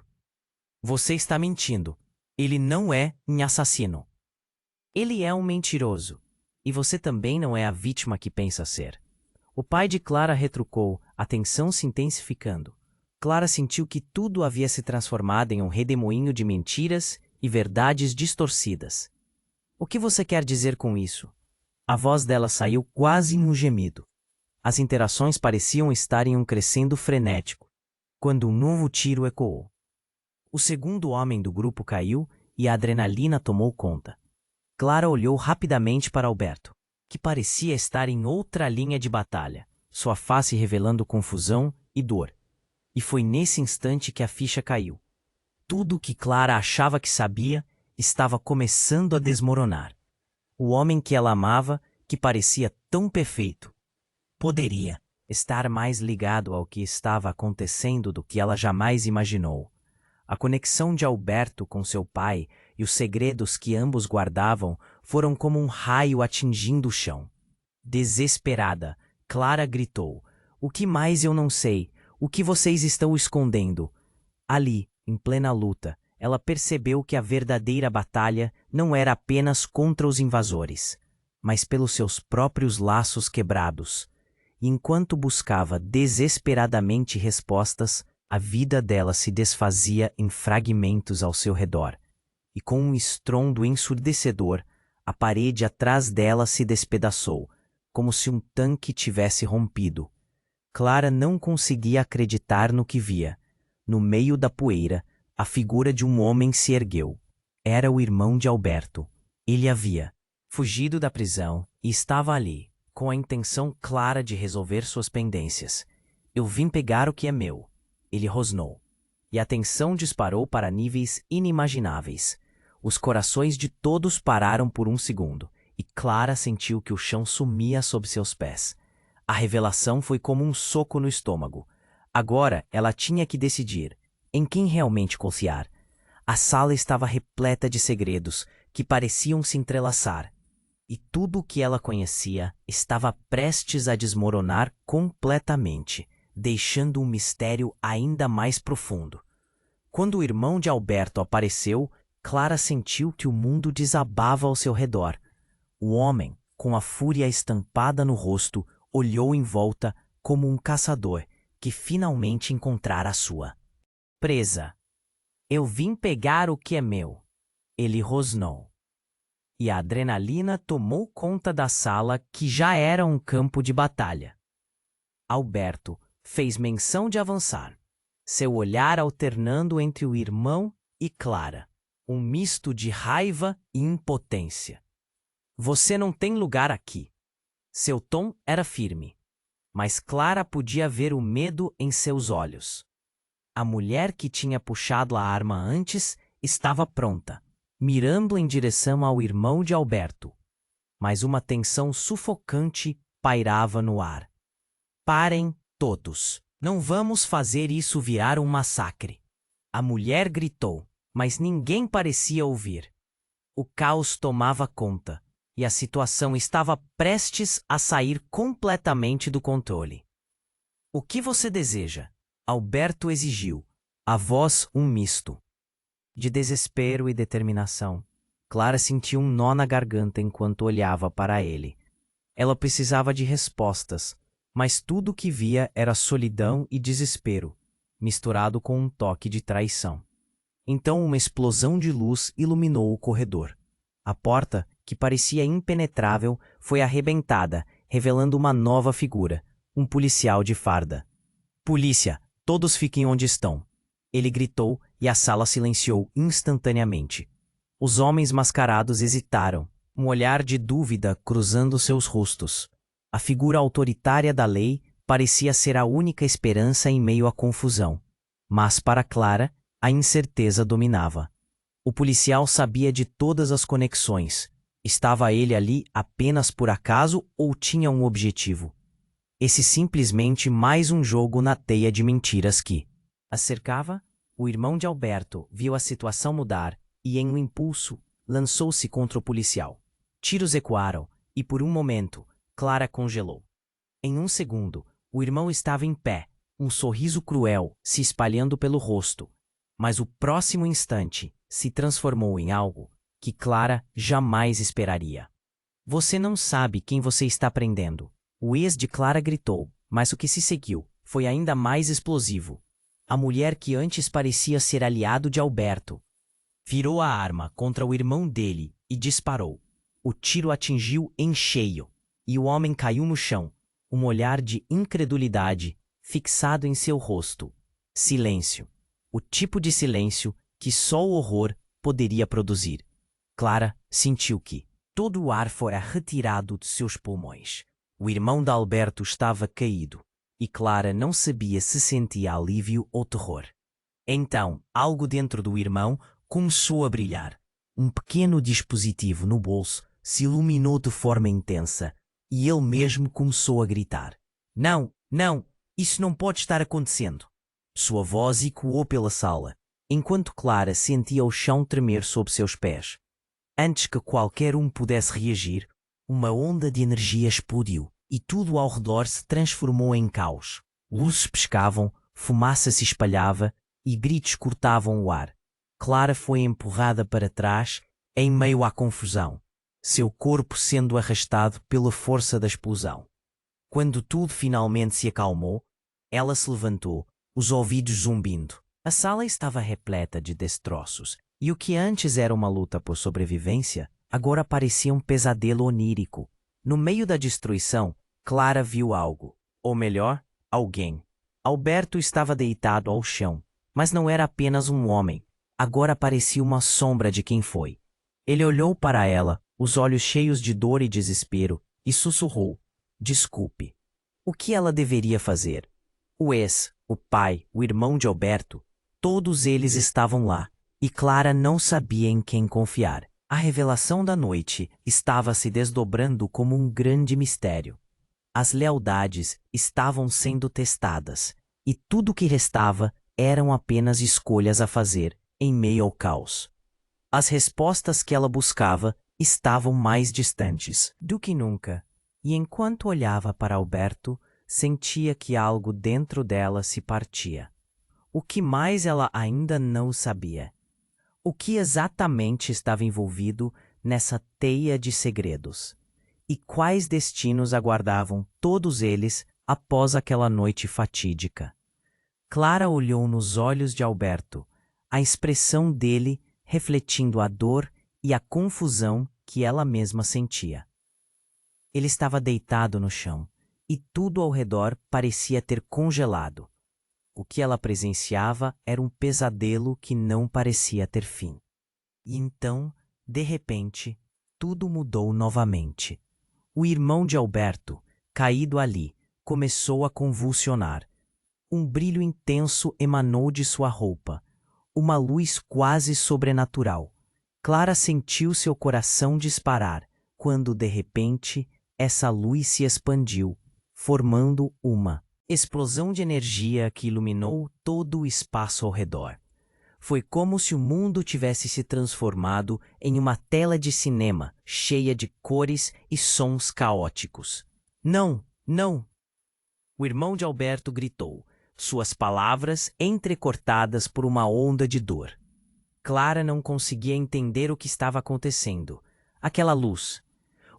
Você está mentindo. Ele não é um assassino. Ele é um mentiroso. E você também não é a vítima que pensa ser. O pai de Clara retrucou, a tensão se intensificando. Clara sentiu que tudo havia se transformado em um redemoinho de mentiras e verdades distorcidas. O que você quer dizer com isso? A voz dela saiu quase em um gemido. As interações pareciam estar em um crescendo frenético, quando um novo tiro ecoou. O segundo homem do grupo caiu e a adrenalina tomou conta. Clara olhou rapidamente para Alberto, que parecia estar em outra linha de batalha, sua face revelando confusão e dor. E foi nesse instante que a ficha caiu. Tudo o que Clara achava que sabia estava começando a desmoronar. O homem que ela amava, que parecia tão perfeito, poderia estar mais ligado ao que estava acontecendo do que ela jamais imaginou. A conexão de Alberto com seu pai e os segredos que ambos guardavam foram como um raio atingindo o chão. Desesperada, Clara gritou: "O que mais eu não sei? O que vocês estão escondendo?" Ali, em plena luta, ela percebeu que a verdadeira batalha não era apenas contra os invasores, mas pelos seus próprios laços quebrados. E enquanto buscava desesperadamente respostas, a vida dela se desfazia em fragmentos ao seu redor. E com um estrondo ensurdecedor, a parede atrás dela se despedaçou, como se um tanque tivesse rompido. Clara não conseguia acreditar no que via. No meio da poeira, a figura de um homem se ergueu. Era o irmão de Alberto. Ele havia fugido da prisão e estava ali, com a intenção clara de resolver suas pendências. "Eu vim pegar o que é meu", ele rosnou. E a tensão disparou para níveis inimagináveis. Os corações de todos pararam por um segundo, e Clara sentiu que o chão sumia sob seus pés. A revelação foi como um soco no estômago. Agora ela tinha que decidir em quem realmente confiar. A sala estava repleta de segredos que pareciam se entrelaçar, e tudo o que ela conhecia estava prestes a desmoronar completamente, deixando um mistério ainda mais profundo. Quando o irmão de Alberto apareceu, Clara sentiu que o mundo desabava ao seu redor. O homem, com a fúria estampada no rosto, olhou em volta como um caçador que finalmente encontrara a sua presa. "Eu vim pegar o que é meu", ele rosnou. E a adrenalina tomou conta da sala, que já era um campo de batalha. Alberto fez menção de avançar, seu olhar alternando entre o irmão e Clara, um misto de raiva e impotência. "Você não tem lugar aqui." Seu tom era firme, mas Clara podia ver o medo em seus olhos. A mulher que tinha puxado a arma antes estava pronta, mirando em direção ao irmão de Alberto. Mas uma tensão sufocante pairava no ar. Parem, todos! Não vamos fazer isso virar um massacre! A mulher gritou, mas ninguém parecia ouvir. O caos tomava conta, e a situação estava prestes a sair completamente do controle. O que você deseja? Alberto exigiu, a voz um misto de desespero e determinação. Clara sentiu um nó na garganta enquanto olhava para ele. Ela precisava de respostas, mas tudo o que via era solidão e desespero, misturado com um toque de traição. Então uma explosão de luz iluminou o corredor. A porta, que parecia impenetrável, foi arrebentada, revelando uma nova figura, um policial de farda. Polícia, todos fiquem onde estão. Ele gritou e a sala silenciou instantaneamente. Os homens mascarados hesitaram, um olhar de dúvida cruzando seus rostos. A figura autoritária da lei parecia ser a única esperança em meio à confusão. Mas para Clara, a incerteza dominava. O policial sabia de todas as conexões. Estava ele ali apenas por acaso ou tinha um objetivo? Esse simplesmente mais um jogo na teia de mentiras que a cercava? O irmão de Alberto viu a situação mudar e, em um impulso, lançou-se contra o policial. Tiros ecoaram e, por um momento, Clara congelou. Em um segundo, o irmão estava em pé, um sorriso cruel se espalhando pelo rosto. Mas o próximo instante se transformou em algo que Clara jamais esperaria. Você não sabe quem você está prendendo. O ex de Clara gritou, mas o que se seguiu foi ainda mais explosivo. A mulher que antes parecia ser aliado de Alberto virou a arma contra o irmão dele e disparou. O tiro atingiu em cheio e o homem caiu no chão, um olhar de incredulidade fixado em seu rosto. Silêncio. O tipo de silêncio que só o horror poderia produzir. Clara sentiu que todo o ar fora retirado de seus pulmões. O irmão de Alberto estava caído, e Clara não sabia se sentia alívio ou terror. Então, algo dentro do irmão começou a brilhar. Um pequeno dispositivo no bolso se iluminou de forma intensa, e ele mesmo começou a gritar. Não, não, isso não pode estar acontecendo. Sua voz ecoou pela sala, enquanto Clara sentia o chão tremer sob seus pés. Antes que qualquer um pudesse reagir, uma onda de energia explodiu e tudo ao redor se transformou em caos. Luzes piscavam, fumaça se espalhava e gritos cortavam o ar. Clara foi empurrada para trás, em meio à confusão, seu corpo sendo arrastado pela força da explosão. Quando tudo finalmente se acalmou, ela se levantou, os ouvidos zumbindo. A sala estava repleta de destroços, e o que antes era uma luta por sobrevivência, agora parecia um pesadelo onírico. No meio da destruição, Clara viu algo, ou melhor, alguém. Alberto estava deitado ao chão, mas não era apenas um homem. Agora parecia uma sombra de quem foi. Ele olhou para ela, os olhos cheios de dor e desespero, e sussurrou: desculpe. O que ela deveria fazer? O ex, o pai, o irmão de Alberto, todos eles estavam lá, e Clara não sabia em quem confiar. A revelação da noite estava se desdobrando como um grande mistério. As lealdades estavam sendo testadas, e tudo o que restava eram apenas escolhas a fazer em meio ao caos. As respostas que ela buscava estavam mais distantes do que nunca, e enquanto olhava para Alberto, sentia que algo dentro dela se partia. O que mais ela ainda não sabia? O que exatamente estava envolvido nessa teia de segredos? E quais destinos aguardavam todos eles após aquela noite fatídica? Clara olhou nos olhos de Alberto, a expressão dele refletindo a dor e a confusão que ela mesma sentia. Ele estava deitado no chão, e tudo ao redor parecia ter congelado. O que ela presenciava era um pesadelo que não parecia ter fim. E então, de repente, tudo mudou novamente. O irmão de Alberto, caído ali, começou a convulsionar. Um brilho intenso emanou de sua roupa, uma luz quase sobrenatural. Clara sentiu seu coração disparar, quando, de repente, essa luz se expandiu, formando uma explosão de energia que iluminou todo o espaço ao redor. Foi como se o mundo tivesse se transformado em uma tela de cinema, cheia de cores e sons caóticos. Não, não! O irmão de Alberto gritou, suas palavras entrecortadas por uma onda de dor. Clara não conseguia entender o que estava acontecendo. Aquela luz.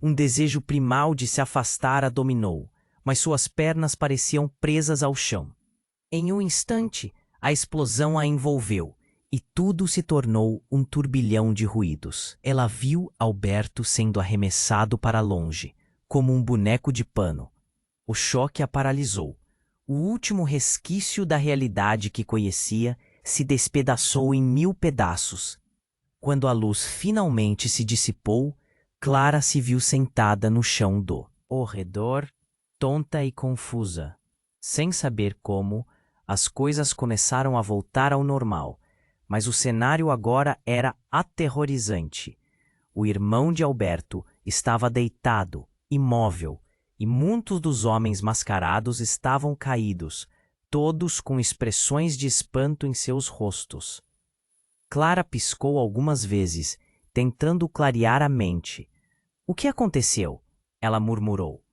Um desejo primal de se afastar a dominou, mas suas pernas pareciam presas ao chão. Em um instante, a explosão a envolveu, e tudo se tornou um turbilhão de ruídos. Ela viu Alberto sendo arremessado para longe, como um boneco de pano. O choque a paralisou. O último resquício da realidade que conhecia se despedaçou em 1000 pedaços. Quando a luz finalmente se dissipou, Clara se viu sentada no chão do corredor, tonta e confusa. Sem saber como, as coisas começaram a voltar ao normal, mas o cenário agora era aterrorizante. O irmão de Alberto estava deitado, imóvel, e muitos dos homens mascarados estavam caídos, todos com expressões de espanto em seus rostos. Clara piscou algumas vezes, tentando clarear a mente. O que aconteceu? Ela murmurou.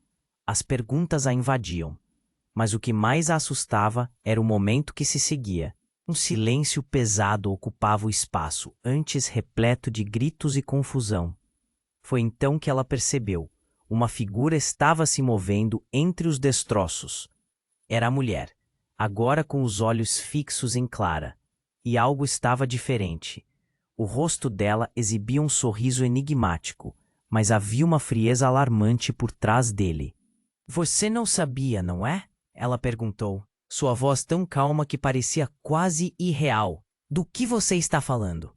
As perguntas a invadiam, mas o que mais a assustava era o momento que se seguia. Um silêncio pesado ocupava o espaço, antes repleto de gritos e confusão. Foi então que ela percebeu. Uma figura estava se movendo entre os destroços. Era a mulher, agora com os olhos fixos em Clara. E algo estava diferente. O rosto dela exibia um sorriso enigmático, mas havia uma frieza alarmante por trás dele. Você não sabia, não é? Ela perguntou, sua voz tão calma que parecia quase irreal. Do que você está falando?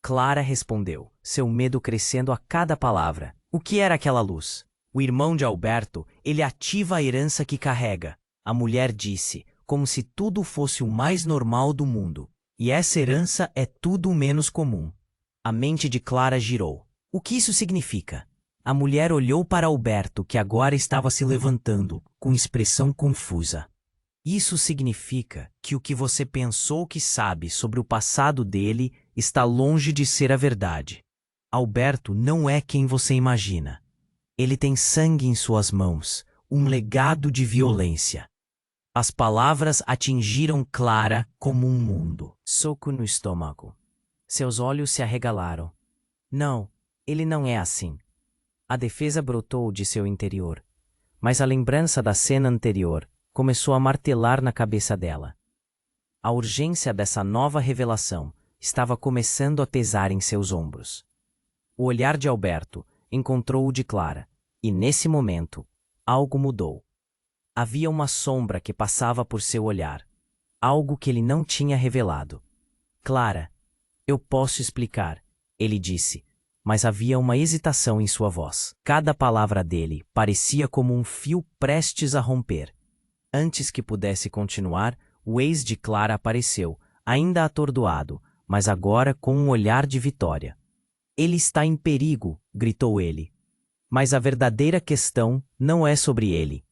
Clara respondeu, seu medo crescendo a cada palavra. O que era aquela luz? O irmão de Alberto, ele ativa a herança que carrega. A mulher disse, como se tudo fosse o mais normal do mundo. E essa herança é tudo menos comum. A mente de Clara girou. O que isso significa? A mulher olhou para Alberto, que agora estava se levantando, com expressão confusa. Isso significa que o que você pensou que sabe sobre o passado dele está longe de ser a verdade. Alberto não é quem você imagina. Ele tem sangue em suas mãos, um legado de violência. As palavras atingiram Clara como um mundo. Soco no estômago. Seus olhos se arregalaram. Não, ele não é assim. A defesa brotou de seu interior, mas a lembrança da cena anterior começou a martelar na cabeça dela. A urgência dessa nova revelação estava começando a pesar em seus ombros. O olhar de Alberto encontrou o de Clara, e nesse momento, algo mudou. Havia uma sombra que passava por seu olhar, algo que ele não tinha revelado. Clara, eu posso explicar, ele disse, mas havia uma hesitação em sua voz. Cada palavra dele parecia como um fio prestes a romper. Antes que pudesse continuar, o ex de Clara apareceu, ainda atordoado, mas agora com um olhar de vitória. Ele está em perigo, gritou ele. Mas a verdadeira questão não é sobre ele.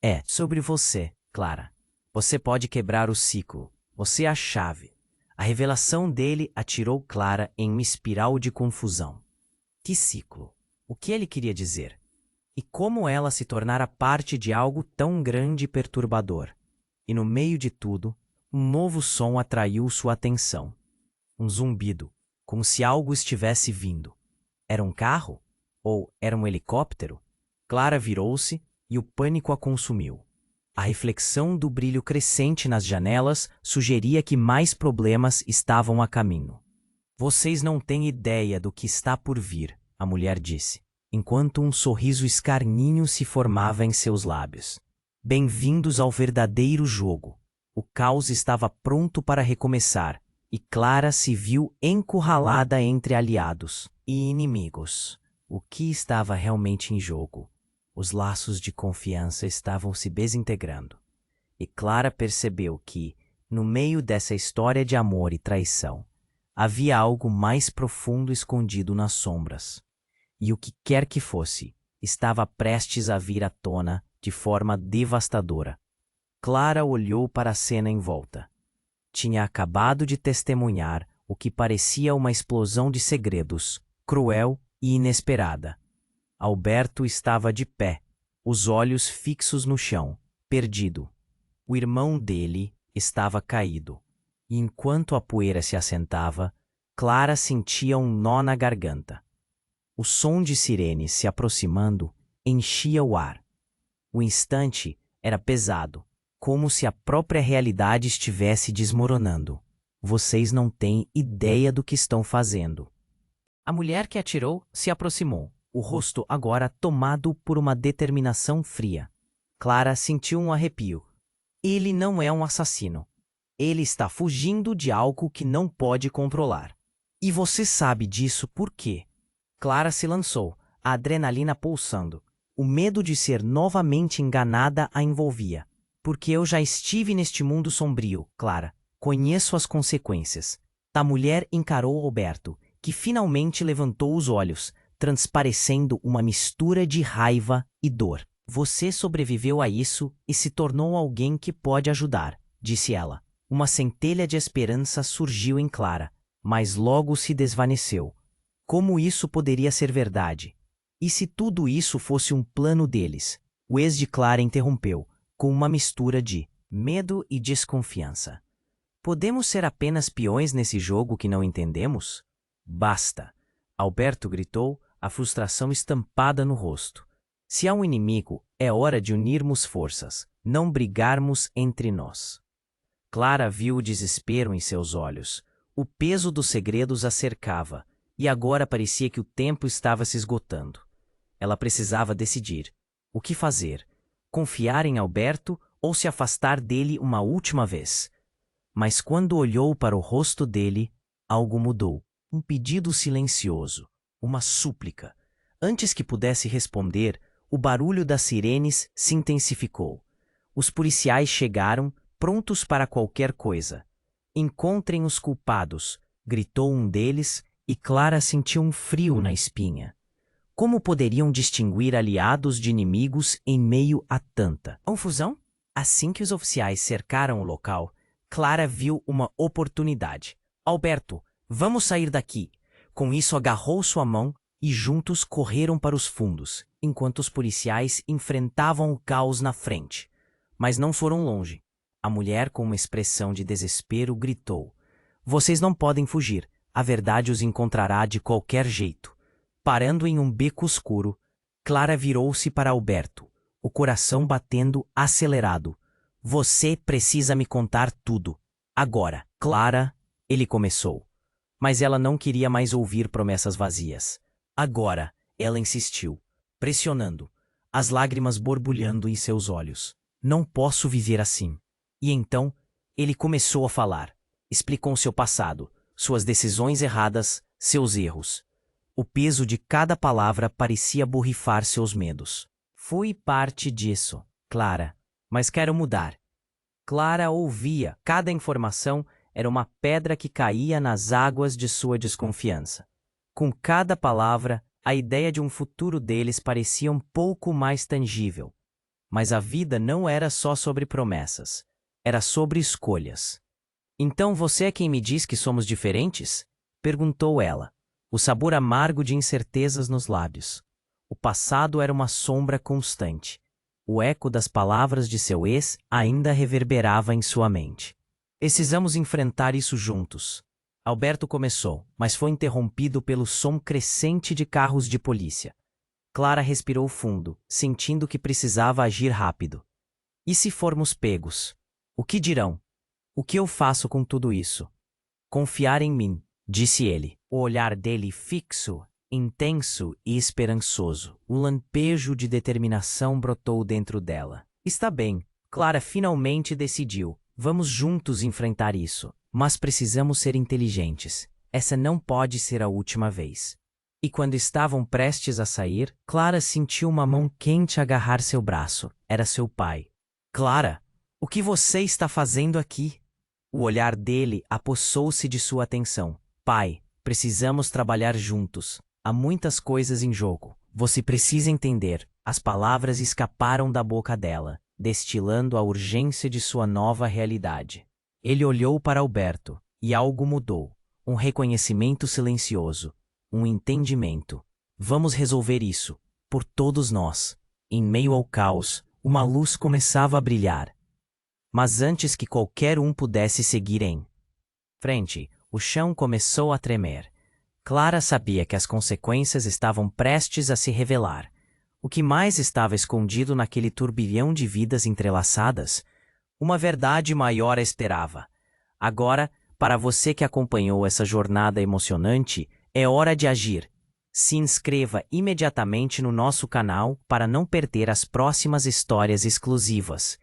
É sobre você, Clara. Você pode quebrar o ciclo. Você é a chave. A revelação dele atirou Clara em uma espiral de confusão. Que ciclo? O que ele queria dizer? E como ela se tornara parte de algo tão grande e perturbador? E no meio de tudo, um novo som atraiu sua atenção. Um zumbido, como se algo estivesse vindo. Era um carro? Ou era um helicóptero? Clara virou-se e o pânico a consumiu. A reflexão do brilho crescente nas janelas sugeria que mais problemas estavam a caminho. Vocês não têm ideia do que está por vir, a mulher disse, enquanto um sorriso escarninho se formava em seus lábios. Bem-vindos ao verdadeiro jogo. O caos estava pronto para recomeçar, e Clara se viu encurralada entre aliados e inimigos. O que estava realmente em jogo? Os laços de confiança estavam se desintegrando. E Clara percebeu que, no meio dessa história de amor e traição, havia algo mais profundo escondido nas sombras. E o que quer que fosse, estava prestes a vir à tona de forma devastadora. Clara olhou para a cena em volta. Tinha acabado de testemunhar o que parecia uma explosão de segredos, cruel e inesperada. Alberto estava de pé, os olhos fixos no chão, perdido. O irmão dele estava caído. E enquanto a poeira se assentava, Clara sentia um nó na garganta. O som de sirenes se aproximando enchia o ar. O instante era pesado, como se a própria realidade estivesse desmoronando. Vocês não têm ideia do que estão fazendo. A mulher que atirou se aproximou, o rosto agora tomado por uma determinação fria. Clara sentiu um arrepio. Ele não é um assassino. Ele está fugindo de algo que não pode controlar. E você sabe disso por quê? Clara se lançou, a adrenalina pulsando. O medo de ser novamente enganada a envolvia. Porque eu já estive neste mundo sombrio, Clara. Conheço as consequências. A mulher encarou Alberto, que finalmente levantou os olhos, transparecendo uma mistura de raiva e dor. Você sobreviveu a isso e se tornou alguém que pode ajudar, disse ela. Uma centelha de esperança surgiu em Clara, mas logo se desvaneceu. Como isso poderia ser verdade? E se tudo isso fosse um plano deles? O ex de Clara interrompeu, com uma mistura de medo e desconfiança. Podemos ser apenas peões nesse jogo que não entendemos? Basta! Alberto gritou, a frustração estampada no rosto. Se há um inimigo, é hora de unirmos forças, não brigarmos entre nós. Clara viu o desespero em seus olhos. O peso dos segredos a cercava, e agora parecia que o tempo estava se esgotando. Ela precisava decidir. O que fazer? Confiar em Alberto ou se afastar dele uma última vez? Mas quando olhou para o rosto dele, algo mudou. Um pedido silencioso, uma súplica. Antes que pudesse responder, o barulho das sirenes se intensificou. Os policiais chegaram, prontos para qualquer coisa. Encontrem os culpados, gritou um deles, e Clara sentiu um frio na espinha. Como poderiam distinguir aliados de inimigos em meio a tanta confusão? Assim que os oficiais cercaram o local, Clara viu uma oportunidade. Alberto, vamos sair daqui. Com isso agarrou sua mão e juntos correram para os fundos, enquanto os policiais enfrentavam o caos na frente. Mas não foram longe. A mulher, com uma expressão de desespero, gritou: Vocês não podem fugir. A verdade os encontrará de qualquer jeito. Parando em um beco escuro, Clara virou-se para Alberto, o coração batendo acelerado. Você precisa me contar tudo. Agora. Clara, ele começou. Mas ela não queria mais ouvir promessas vazias. Agora, ela insistiu, pressionando, as lágrimas borbulhando em seus olhos. Não posso viver assim. E então, ele começou a falar. Explicou seu passado, suas decisões erradas, seus erros. O peso de cada palavra parecia borrifar seus medos. Fui parte disso, Clara, mas quero mudar. Clara ouvia. Cada informação era uma pedra que caía nas águas de sua desconfiança. Com cada palavra, a ideia de um futuro deles parecia um pouco mais tangível. Mas a vida não era só sobre promessas. Era sobre escolhas. Então você é quem me diz que somos diferentes? Perguntou ela, o sabor amargo de incertezas nos lábios. O passado era uma sombra constante. O eco das palavras de seu ex ainda reverberava em sua mente. Precisamos enfrentar isso juntos. Alberto começou, mas foi interrompido pelo som crescente de carros de polícia. Clara respirou fundo, sentindo que precisava agir rápido. E se formos pegos? O que dirão? O que eu faço com tudo isso? Confiar em mim, disse ele. O olhar dele fixo, intenso e esperançoso. Um lampejo de determinação brotou dentro dela. Está bem, Clara finalmente decidiu. Vamos juntos enfrentar isso. Mas precisamos ser inteligentes. Essa não pode ser a última vez. E quando estavam prestes a sair, Clara sentiu uma mão quente agarrar seu braço. Era seu pai. Clara! O que você está fazendo aqui? O olhar dele apossou-se de sua atenção. Pai, precisamos trabalhar juntos. Há muitas coisas em jogo. Você precisa entender. As palavras escaparam da boca dela, destilando a urgência de sua nova realidade. Ele olhou para Alberto, e algo mudou. Um reconhecimento silencioso. Um entendimento. Vamos resolver isso. Por todos nós. Em meio ao caos, uma luz começava a brilhar. Mas antes que qualquer um pudesse seguir em frente, o chão começou a tremer. Clara sabia que as consequências estavam prestes a se revelar. O que mais estava escondido naquele turbilhão de vidas entrelaçadas? Uma verdade maior a esperava. Agora, para você que acompanhou essa jornada emocionante, é hora de agir. Se inscreva imediatamente no nosso canal para não perder as próximas histórias exclusivas.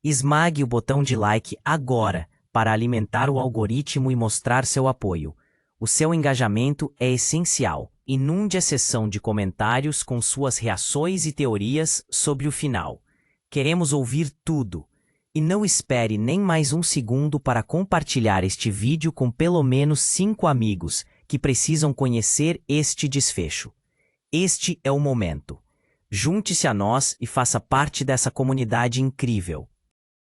Esmague o botão de like agora para alimentar o algoritmo e mostrar seu apoio. O seu engajamento é essencial. Inunde a seção de comentários com suas reações e teorias sobre o final. Queremos ouvir tudo. E não espere nem mais um segundo para compartilhar este vídeo com pelo menos 5 amigos que precisam conhecer este desfecho. Este é o momento. Junte-se a nós e faça parte dessa comunidade incrível.